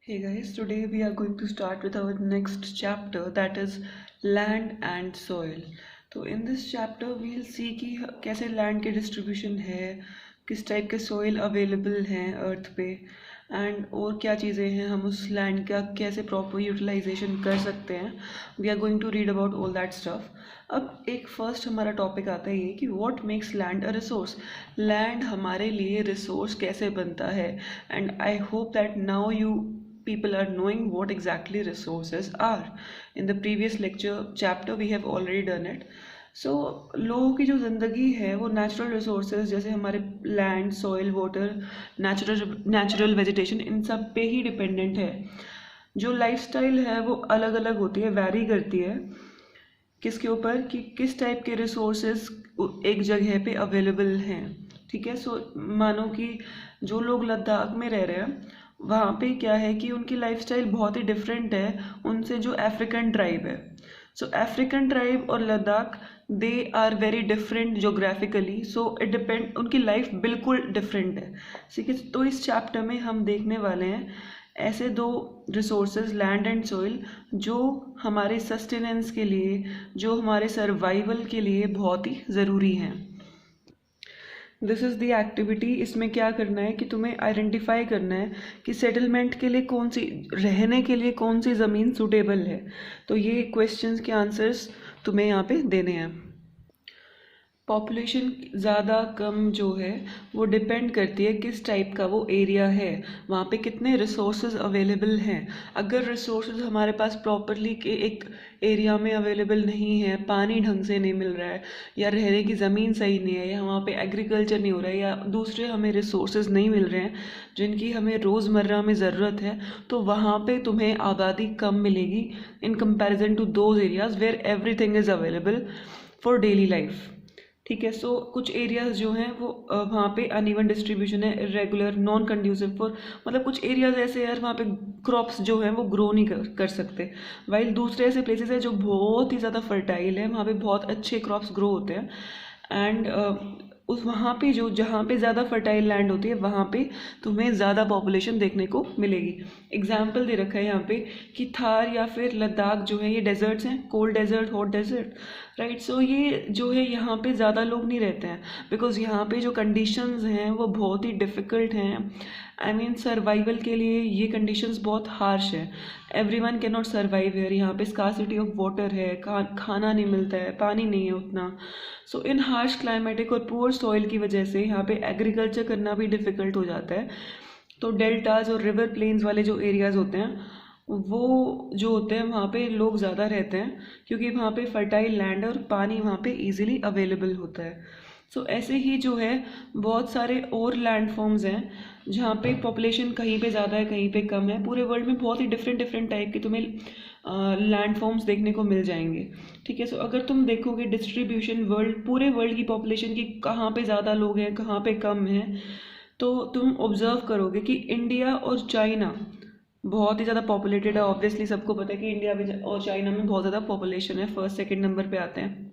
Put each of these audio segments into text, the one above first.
Hey guys, today we are going to start with our next chapter, that is land and soil. तो in this chapter we'll see कि कैसे land के distribution है, किस type के soil available हैं earth पे, and और क्या चीज़ें हैं, हम उस लैंड का कैसे प्रॉपर यूटिलाइजेशन कर सकते हैं. We are going to read about all that stuff. अब एक फर्स्ट हमारा टॉपिक आता है ये कि what makes land a resource. Land हमारे लिए रिसोर्स कैसे बनता है, and I hope that now you people are knowing what exactly resources are. In the previous lecture chapter we have already done it. सो लोगों की जो ज़िंदगी है वो नेचुरल रिसोर्सेज जैसे हमारे land, soil, water, natural vegetation, इन सब पे ही डिपेंडेंट है. जो लाइफस्टाइल है वो अलग अलग होती है, वैरी करती है किसके ऊपर कि किस टाइप के रिसोर्सेज एक जगह पे अवेलेबल हैं. ठीक है. सो मानो कि जो लोग लद्दाख में रह रहे हैं वहाँ पे क्या है कि उनकी लाइफस्टाइल बहुत ही डिफरेंट है उनसे जो अफ्रीकन ट्राइब है. सो अफ्रीकन ट्राइब और Ladakh they are very different geographically. So it depend, उनकी लाइफ बिल्कुल डिफरेंट है. ठीक है. तो इस चैप्टर में हम देखने वाले हैं ऐसे दो रिसोर्सेज, लैंड एंड सॉइल, जो हमारे सस्टेनेंस के लिए, जो हमारे सर्वाइवल के लिए बहुत ही ज़रूरी हैं. This is the activity. इसमें क्या करना है कि तुम्हें आइडेंटिफाई करना है कि सेटलमेंट के लिए कौन सी, रहने के लिए कौन सी ज़मीन सूटेबल है. तो ये क्वेश्चंस के आंसर्स तुम्हें यहाँ पे देने हैं. पॉपुलेशन ज़्यादा कम जो है वो डिपेंड करती है किस टाइप का वो एरिया है, वहाँ पे कितने रिसोर्सेज अवेलेबल हैं. अगर रिसोर्सेज हमारे पास प्रॉपरली के एक एरिया में अवेलेबल नहीं है, पानी ढंग से नहीं मिल रहा है, या रहने की ज़मीन सही नहीं है, या वहाँ पे एग्रीकल्चर नहीं हो रहा है, या दूसरे हमें रिसोर्सेज नहीं मिल रहे हैं जिनकी हमें रोज़मर्रा में ज़रूरत है, तो वहाँ पे तुम्हें आबादी कम मिलेगी in comparison to those areas where everything is available for daily life. ठीक है. सो कुछ एरियाज जो हैं वो वहाँ पे अनइवन डिस्ट्रीब्यूशन है, इरेगुलर, नॉन कंड्यूसिव फॉर, मतलब कुछ एरियाज ऐसे यार वहाँ पे क्रॉप्स जो हैं वो ग्रो नहीं कर सकते, वाइल दूसरे ऐसे प्लेसेस हैं जो बहुत ही ज़्यादा फर्टाइल है, वहाँ पे बहुत अच्छे क्रॉप्स ग्रो होते हैं. एंड उस वहाँ पे जो जहाँ पे ज़्यादा फर्टाइल लैंड होती है वहाँ पे तुम्हें ज़्यादा पॉपुलेशन देखने को मिलेगी. एग्जाम्पल दे रखा है यहाँ पे कि थार या फिर लद्दाख जो है ये डेजर्ट्स हैं, cold desert, hot desert, right. So ये जो है यहाँ पे ज़्यादा लोग नहीं रहते हैं बिकॉज यहाँ पे जो कंडीशंस हैं वो बहुत ही डिफ़िकल्ट हैं. आई मीन सर्वाइवल के लिए ये कंडीशंस बहुत हार्श है. Everyone can not survive here. यहाँ पे स्कार्सिटी ऑफ वाटर है, खाना नहीं मिलता है, पानी नहीं है उतना. सो इन हार्श क्लाइमेटिक और पुअर सॉइल की वजह से यहाँ पे एग्रीकल्चर करना भी डिफ़िकल्ट हो जाता है. तो डेल्टाज और रिवर प्लेन्स वाले जो एरियाज़ होते हैं वो जो होते हैं वहाँ पे लोग ज़्यादा रहते हैं क्योंकि वहाँ पे फर्टाइल लैंड और पानी वहाँ पे इजीली अवेलेबल होता है. सो ऐसे ही जो है बहुत सारे और लैंड फॉर्म्स हैं जहाँ पे पॉपुलेशन कहीं पे ज़्यादा है, कहीं पे कम है. पूरे वर्ल्ड में बहुत ही डिफरेंट टाइप के तुम्हें लैंड फॉर्म्स देखने को मिल जाएंगे. ठीक है. सो अगर तुम देखोगे डिस्ट्रीब्यूशन पूरे वर्ल्ड की पॉपुलेशन की, कहाँ पे ज़्यादा लोग हैं, कहाँ पे कम हैं, तो तुम ऑब्जर्व करोगे कि इंडिया और चाइना बहुत ही ज़्यादा पॉपुलेटेड है. ऑब्वियसली सबको पता है कि इंडिया और चाइना में बहुत ज़्यादा पॉपुलेशन है, फर्स्ट सेकंड नंबर पे आते हैं.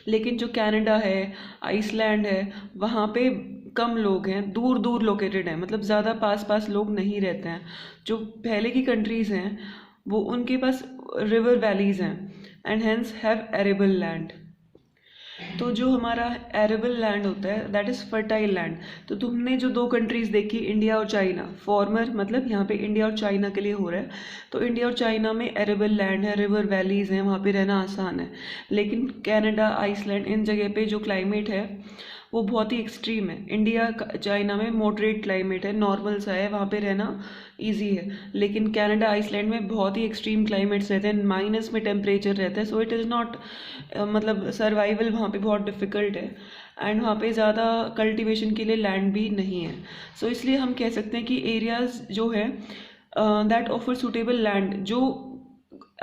लेकिन जो कनाडा है, आइसलैंड है, वहाँ पे कम लोग हैं, दूर दूर लोकेटेड हैं, मतलब ज़्यादा पास पास लोग नहीं रहते हैं. जो पहले की कंट्रीज़ हैं वो उनके पास रिवर वैलीज़ हैं and hence have arable land. तो जो हमारा एरेबल लैंड होता है दैट इज़ फर्टाइल लैंड. तो तुमने जो दो कंट्रीज़ देखी, इंडिया और चाइना, फॉर्मर मतलब यहाँ पे इंडिया और चाइना के लिए हो रहा है. तो इंडिया और चाइना में एरेबल लैंड है, रिवर वैलीज़ हैं, वहाँ पे रहना आसान है. लेकिन कनाडा, आइसलैंड, इन जगह पे जो क्लाइमेट है वो बहुत ही एक्सट्रीम है. इंडिया चाइना में मॉडरेट क्लाइमेट है, नॉर्मल सा है, वहाँ पे रहना इजी है. लेकिन कनाडा, आइसलैंड में बहुत ही एक्सट्रीम क्लाइमेट्स रहते हैं, माइनस में टेम्परेचर रहता है. सो इट इज़ नॉट, मतलब सर्वाइवल वहाँ पे बहुत डिफ़िकल्ट है. एंड वहाँ पे ज़्यादा कल्टीवेशन के लिए लैंड भी नहीं है. सो इसलिए हम कह सकते हैं कि एरियाज़ जो है दैट ऑफर सूटेबल लैंड, जो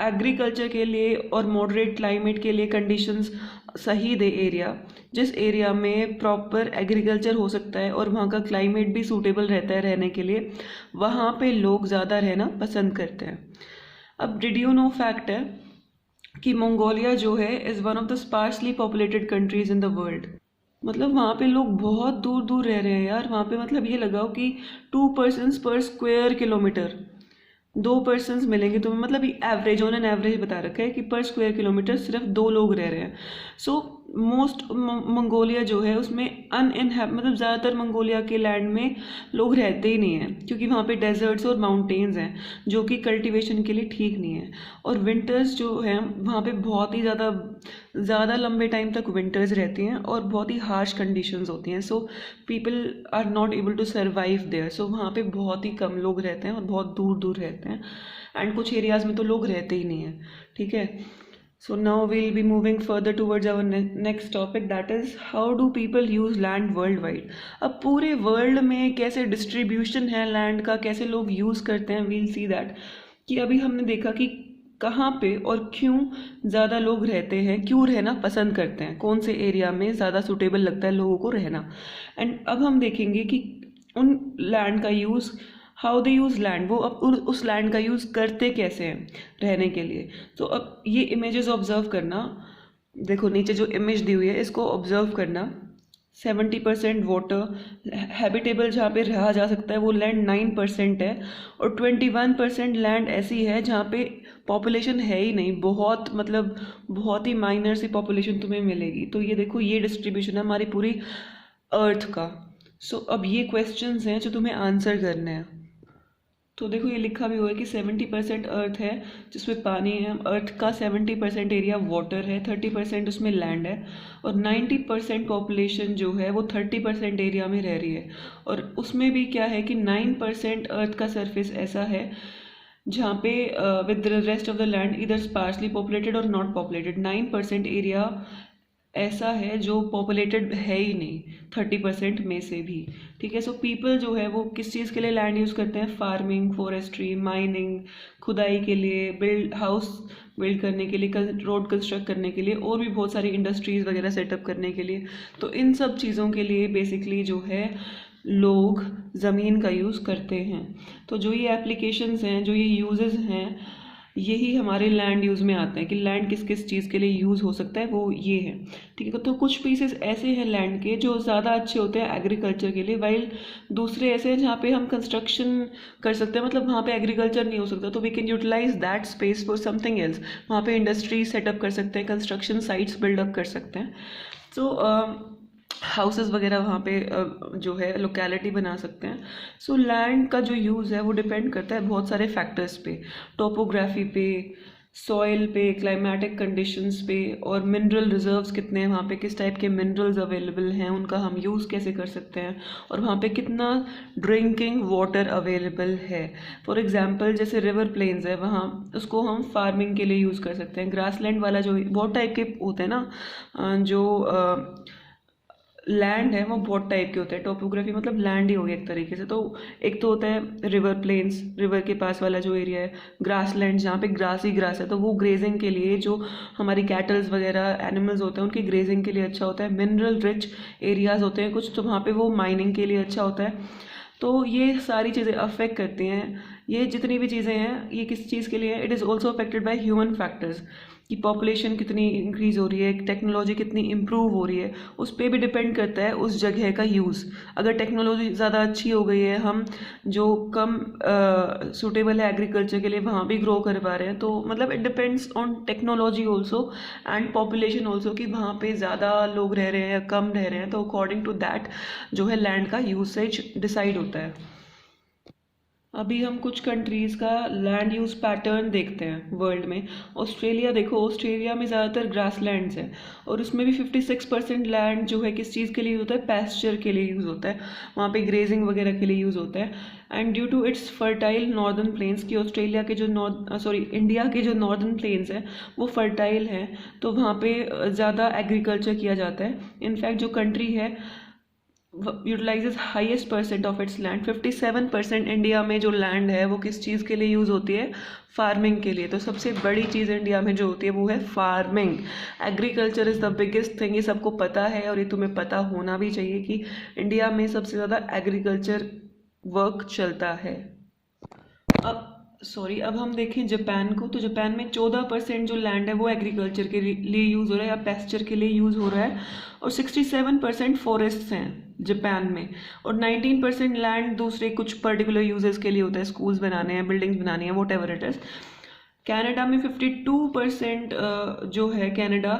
एग्रीकल्चर के लिए और मॉडरेट क्लाइमेट के लिए कंडीशंस सही दे एरिया, जिस एरिया में प्रॉपर एग्रीकल्चर हो सकता है और वहाँ का क्लाइमेट भी सूटेबल रहता है रहने के लिए, वहाँ पे लोग ज़्यादा रहना पसंद करते हैं. अब डिड यू नो फैक्ट है कि मंगोलिया जो है is one of the sparsely populated countries in the world. मतलब वहाँ पे लोग बहुत दूर दूर रह रहे हैं यार. वहाँ पे मतलब ये लगाओ कि 2 persons per square kilometer. दो पर्सन्स मिलेंगे तुम्हें, मतलब एवरेज ऑन एन एवरेज बता रखा है कि पर स्क्वायर किलोमीटर सिर्फ दो लोग रह रहे हैं। सो मोस्ट मंगोलिया जो है उसमें मतलब ज़्यादातर मंगोलिया के लैंड में लोग रहते ही नहीं हैं, क्योंकि वहाँ पे डेजर्ट्स और माउंटेन्स हैं जो कि कल्टीवेशन के लिए ठीक नहीं है। और विंटर्स जो हैं वहाँ पे बहुत ही ज़्यादा लंबे टाइम तक विंटर्स रहती हैं और बहुत ही हार्श कंडीशंस होती हैं। So people are not able to survive there. So वहाँ पे बहुत ही कम लोग रहते हैं और बहुत दूर दूर रहते हैं, एंड कुछ एरियाज़ में तो लोग रहते ही नहीं हैं। ठीक है, so now we'll be moving further towards our next topic, that is how do people use land worldwide. अब पूरे वर्ल्ड में कैसे डिस्ट्रीब्यूशन है लैंड का, कैसे लोग यूज़ करते हैं, वील सी दैट। कि अभी हमने देखा कि कहाँ पे और क्यों ज़्यादा लोग रहते हैं, क्यों रहना पसंद करते हैं, कौन से एरिया में ज़्यादा सूटेबल लगता है लोगों को रहना। एंड अब हम देखेंगे कि उन लैंड का use, how they use land, वो अब उस लैंड का यूज़ करते कैसे हैं रहने के लिए। तो अब ये इमेजेस ऑब्जर्व करना, देखो नीचे जो इमेज दी हुई है इसको ऑब्जर्व करना। 70% वाटर हैबिटेबल जहाँ पे रहा जा सकता है वो लैंड 9% है, और 21% लैंड ऐसी है जहाँ पे पॉपुलेशन है ही नहीं, बहुत मतलब बहुत ही माइनर सी पॉपुलेशन तुम्हें मिलेगी। तो ये देखो, ये डिस्ट्रीब्यूशन है हमारी पूरी अर्थ का। सो अब ये क्वेश्चंस हैं जो तुम्हें आंसर करने हैं। तो देखो ये लिखा भी हुआ है कि 70% अर्थ है जिसमें पानी है, अर्थ का 70% एरिया वाटर है, 30% उसमें लैंड है, और 90% पॉपुलेशन जो है वो 30% एरिया में रह रही है। और उसमें भी क्या है कि 9% अर्थ का सरफेस ऐसा है जहाँ पे with the rest of the land इधर स्पार्सली पॉपुलेटेड और नॉट पॉपुलेटेड। 9% एरिया ऐसा है जो पॉपुलेटेड है ही नहीं 30% में से भी। ठीक है, सो पीपल जो है वो किस चीज़ के लिए लैंड यूज़ करते हैं, फार्मिंग, फॉरेस्ट्री, माइनिंग, खुदाई के लिए, हाउस बिल्ड करने के लिए, रोड कंस्ट्रक्ट करने के लिए, और भी बहुत सारी इंडस्ट्रीज़ वगैरह सेटअप करने के लिए। तो इन सब चीज़ों के लिए बेसिकली जो है लोग ज़मीन का यूज़ करते हैं। तो जो ये एप्लीकेशंस हैं, जो ये यूजेस हैं, यही हमारे लैंड यूज़ में आते हैं कि लैंड किस किस चीज़ के लिए यूज़ हो सकता है, वो ये है। ठीक है, तो कुछ पीसेस ऐसे हैं लैंड के जो ज़्यादा अच्छे होते हैं एग्रीकल्चर के लिए, वाइल दूसरे ऐसे हैं जहाँ पे हम कंस्ट्रक्शन कर सकते हैं, मतलब वहाँ पे एग्रीकल्चर नहीं हो सकता, तो we can utilise that space for something else. वहाँ पे इंडस्ट्री सेटअप कर सकते हैं, कंस्ट्रक्शन साइट्स बिल्डअप कर सकते हैं। सो हाउसेस वगैरह वहाँ पे जो है लोकेलिटी बना सकते हैं। सो लैंड का जो यूज़ है वो डिपेंड करता है बहुत सारे फैक्टर्स पे, टोपोग्राफी पे, सॉइल पे, क्लाइमेटिक कंडीशंस पे, और मिनरल रिजर्व्स कितने हैं वहाँ पे, किस टाइप के मिनरल्स अवेलेबल हैं, उनका हम यूज़ कैसे कर सकते हैं, और वहाँ पे कितना ड्रिंकिंग वाटर अवेलेबल है। फॉर एग्जांपल जैसे रिवर प्लेन्स है, वहाँ उसको हम फार्मिंग के लिए यूज़ कर सकते हैं। ग्रासलैंड वाला जो बहुत टाइप के होते हैं ना, जो लैंड है वो बहुत टाइप के होते हैं। टोपोग्राफी मतलब लैंड ही हो गया एक तरीके से। तो एक तो होता है रिवर प्लेन्स, रिवर के पास वाला जो एरिया है, ग्रास लैंड जहाँ पे ग्रास ही ग्रास है, तो वो ग्रेजिंग के लिए, जो हमारी कैटल्स वगैरह एनिमल्स होते हैं उनकी ग्रेजिंग के लिए अच्छा होता है। मिनरल रिच एरियाज होते हैं कुछ, तो वहाँ पे वो माइनिंग के लिए अच्छा होता है। तो ये सारी चीज़ें अफेक्ट करती हैं। ये जितनी भी चीज़ें हैं ये किस चीज़ के लिए है, it is also affected by human factors, कि पॉपुलेशन कितनी इंक्रीज़ हो रही है, टेक्नोलॉजी कितनी इम्प्रूव हो रही है, उस पर भी डिपेंड करता है उस जगह का यूज़। अगर टेक्नोलॉजी ज़्यादा अच्छी हो गई है, हम जो कम सूटेबल है एग्रीकल्चर के लिए वहाँ भी ग्रो कर पा रहे हैं, तो मतलब it depends on technology also and population also, कि वहाँ पे ज़्यादा लोग रह रहे हैं या कम रह रहे हैं। तो अकॉर्डिंग टू दैट जो है लैंड का यूसेज डिसाइड होता है। अभी हम कुछ कंट्रीज़ का लैंड यूज़ पैटर्न देखते हैं वर्ल्ड में। ऑस्ट्रेलिया देखो, ऑस्ट्रेलिया में ज़्यादातर ग्रासलैंड्स हैं, और उसमें भी 56% लैंड जो है किस चीज़ के लिए यूज़ होता है, पैस्चर के लिए यूज़ होता है, वहाँ पे ग्रेजिंग वगैरह के लिए यूज़ होता है। And due to its fertile northern plains, की ऑस्ट्रेलिया के जो इंडिया के जो नॉर्दर्न प्लेन्स हैं वो फर्टाइल हैं, तो वहाँ पे ज़्यादा एग्रीकल्चर किया जाता है। इनफैक्ट जो कंट्री है utilises highest percent of its land, 57% India में जो लैंड है वो किस चीज़ के लिए यूज़ होती है, फार्मिंग के लिए। तो सबसे बड़ी चीज़ इंडिया में जो होती है वो है farming. Agriculture is the biggest thing, ये सबको पता है और ये तुम्हें पता होना भी चाहिए कि इंडिया में सबसे ज़्यादा एग्रीकल्चर वर्क चलता है। अब सॉरी, अब हम देखें जापान को, तो जापान में 14% जो लैंड है वो एग्रीकल्चर के लिए यूज़ हो रहा है या पेस्चर के लिए यूज़ हो रहा है, और 67% फॉरेस्ट्स हैं जापान में, और 19% लैंड दूसरे कुछ पर्टिकुलर यूजेस के लिए होता है, स्कूल्स बनाने हैं, बिल्डिंग्स बनानी है, what ever it is. Canada में 52% जो है कनाडा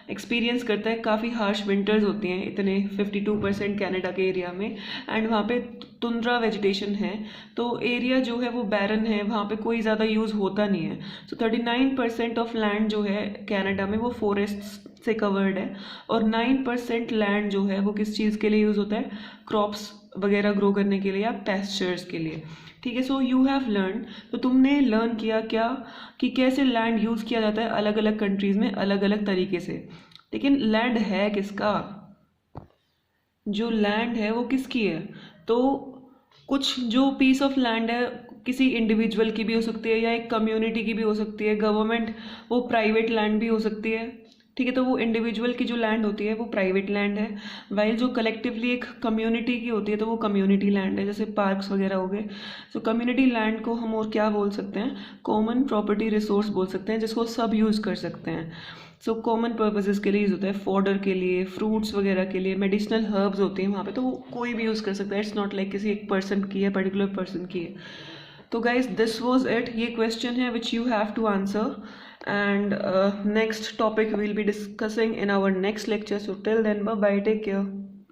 एक्सपीरियंस करता है, काफ़ी हार्श विंटर्स होती हैं इतने 52% कनाडा के एरिया में, एंड वहाँ पे तुंद्रा वेजिटेशन है, तो एरिया जो है वो बैरन है, वहाँ पे कोई ज़्यादा यूज़ होता नहीं है। सो 39% ऑफ लैंड जो है कनाडा में वो फॉरेस्ट से कवर्ड है, और 9% लैंड जो है वो किस चीज़ के लिए यूज़ होता है, क्रॉप्स वगैरह ग्रो करने के लिए या पेस्चर्स के लिए। ठीक है, सो यू हैव लर्न, तो तुमने लर्न किया क्या कि कैसे लैंड यूज़ किया जाता है अलग अलग कंट्रीज़ में अलग अलग तरीके से। लेकिन लैंड है किसका, जो लैंड है वो किसकी है, तो कुछ जो पीस ऑफ लैंड है किसी इंडिविजुअल की भी हो सकती है या एक कम्युनिटी की भी हो सकती है, गवर्नमेंट, वो प्राइवेट लैंड भी हो सकती है। ठीक है, तो वो इंडिविजुअल की जो लैंड होती है वो प्राइवेट लैंड है, वाइल जो कलेक्टिवली एक कम्युनिटी की होती है तो वो कम्युनिटी लैंड है, जैसे पार्क्स वगैरह हो गए। सो कम्युनिटी लैंड को हम और क्या बोल सकते हैं, कॉमन प्रॉपर्टी रिसोर्स बोल सकते हैं, जिसको सब यूज़ कर सकते हैं। सो कॉमन पर्पसेस के लिए यूज़ होता है, फॉडर के लिए, फ्रूट्स वगैरह के लिए, मेडिसिनल हर्ब्स होते हैं वहाँ पे, तो वो कोई भी यूज़ कर सकता है, इट्स नॉट लाइक किसी एक पर्सन की है, पर्टिकुलर पर्सन की है। तो गाइज दिस वॉज इट, ये क्वेश्चन है which you have to answer, and next topic we'll be discussing in our next lecture. So till then, bye bye, take care.